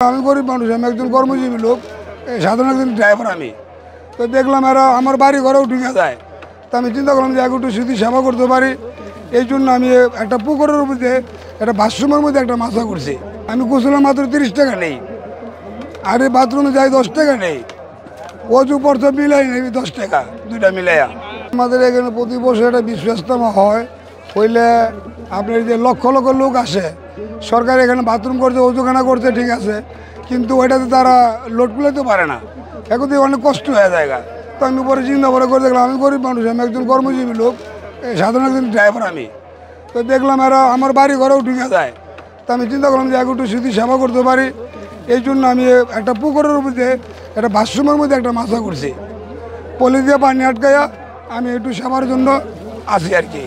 আমি গরিব মানুষ, আমি একজন কর্মজীবী লোক, সাধারণ একজন ড্রাইভার। আমি তো দেখলাম এরা আমার বাড়ি ঘরেও ঢুকে যায়। তো আমি চিন্তা করলাম যে একটু স্মৃতি সেবা করতে পারি। এই জন্য আমি একটা পুকুরের মধ্যে একটা বাথরুমের মধ্যে একটা মাছা করছি। আমি গোসলের মাত্র 30 টাকা নেই, আর এই বাথরুমে যাই 10 টাকা নেই, অজু পড়তে মিলাই নেই 10 টাকা, দুইটা মিলাইয়া। আমাদের এখানে প্রতি বছর একটা বিশ্বস্তমা হয়, হইলে আপনার যে লক্ষ লক্ষ লোক আসে, সরকার এখানে বাথরুম করছে, অজুখানা করছে, ঠিক আছে, কিন্তু ওইটাতে তারা লোড কুলাতে পারে না। এখন থেকে অনেক কষ্ট হয়ে যায়। তো আমি পরে চিন্তা করে দেখলাম আমি গরিব মানুষ, আমি একজন কর্মজীবী লোক, সাধারণ একজন ড্রাইভার। আমি তো দেখলাম এরা আমার বাড়ি ঘরেও ঢুকে যায়। তো আমি চিন্তা করলাম যে একটু স্মৃতি সেবা করতে পারি। এই জন্য আমি একটা পুকুরের মধ্যে একটা বাথরুমের মধ্যে একটা মাছা করছি। পলি দিয়ে পানি আটকাইয়া আমি একটু সেবার জন্য আসি আর কি।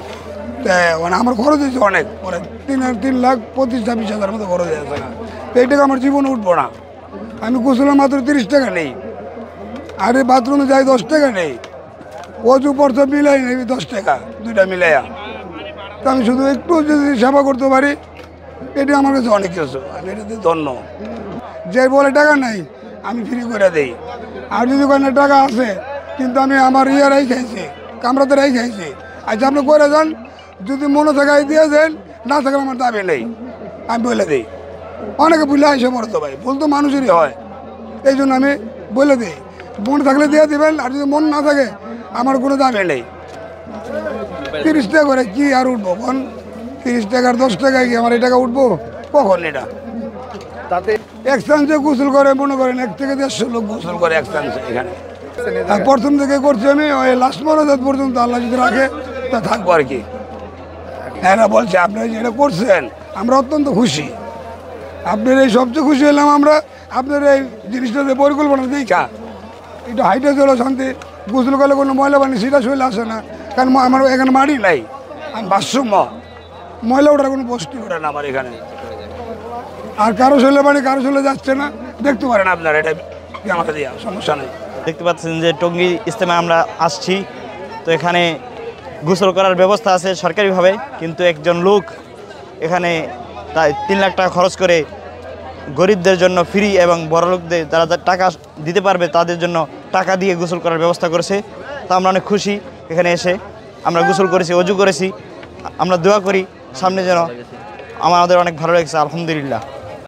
মানে আমার খরচ হয়েছে অনেক, মানে 3,25,000 মতো খরচ হয়েছে না। তো এইটাকে আমার জীবনে উঠবো না। আমি গোসলের মাত্র 30 টাকা নেই, আর এই বাথরুমে যাই 10 টাকা নেই, অজু পড়তে মিলাই নেই 10 টাকা, দুইটা মিলাইয়া। তো আমি শুধু একটু যদি সেবা করতে পারি, এটি আমার কাছে অনেক কিছু। আমি এটাতে ধন্য। যে বলে টাকা নেই আমি ফ্রি করে দিই, আর যদি কোনো টাকা আছে কিন্তু আমি আমার ইয়েরাই খাইছি, কামরাতেরাই খাইছি। আচ্ছা আপনি করে যান, যদি মনে থাকায় দিয়ে দেন, না থাকলে আমার দাবি নেই, আমি বলে দিই। অনেকে ভুলে আসে পড়ে তো ভাই, ভুল তো মানুষেরই হয়, এই জন্য আমি বলে দিই। মনে থাকলে দিয়ে দেবেন, আর যদি মন না থাকে আমার কোনো দাবি নেই। 30 টাকা করে কি আর উঠবো? 30 টাকার 10 টাকায় কি আমার এই টাকা উঠবো কখন? এটা তাতে এক চান্সে গোসল করে, মনে করেন 1 থেকে 150 লোক গোসল করে এক চান্সে এখানে। আর প্রথম থেকে করছি আমি, ওই লাস্ট মনোজাত পর্যন্ত আল্লাহ যদি রাখে তা থাকবো আর কি। এরা বলছে আপনারা যেটা করছেন আমরা অত্যন্ত খুশি। আপনার এই সবচেয়ে খুশি হলাম আমরা, আপনার এই জিনিসটাতে পরিকল্পনা দেখা একটু হাইটে চলো শান্তি। গোসল করলে কোনো ময়লা পানি সেটা শরীরে আসে না, কারণ আমার এখানে মাটি নাই, আমি বাথরুম, ময়লা ওঠার কোনো বস্তু ওঠে না আমার এখানে। আর কারো শরীরে পানি কারো শরীরে যাচ্ছে না, দেখতে পারেন আপনারা, এটা আমাকে দেওয়া সমস্যা নেই। দেখতে পাচ্ছেন যে টঙ্গী ইজতেমায় আমরা আসছি, তো এখানে গোসল করার ব্যবস্থা আছে সরকারিভাবে, কিন্তু একজন লোক এখানে তাই 3 লাখ টাকা খরচ করে গরিবদের জন্য ফ্রি এবং বড় লোকদের যারা টাকা দিতে পারবে তাদের জন্য টাকা দিয়ে গোসল করার ব্যবস্থা করেছে। তা আমরা অনেক খুশি এখানে এসে। আমরা গোসল করেছি, অজু করেছি, আমরা দোয়া করি সামনে যেন আমাদের অনেক ভালো লেগেছে, আলহামদুলিল্লাহ।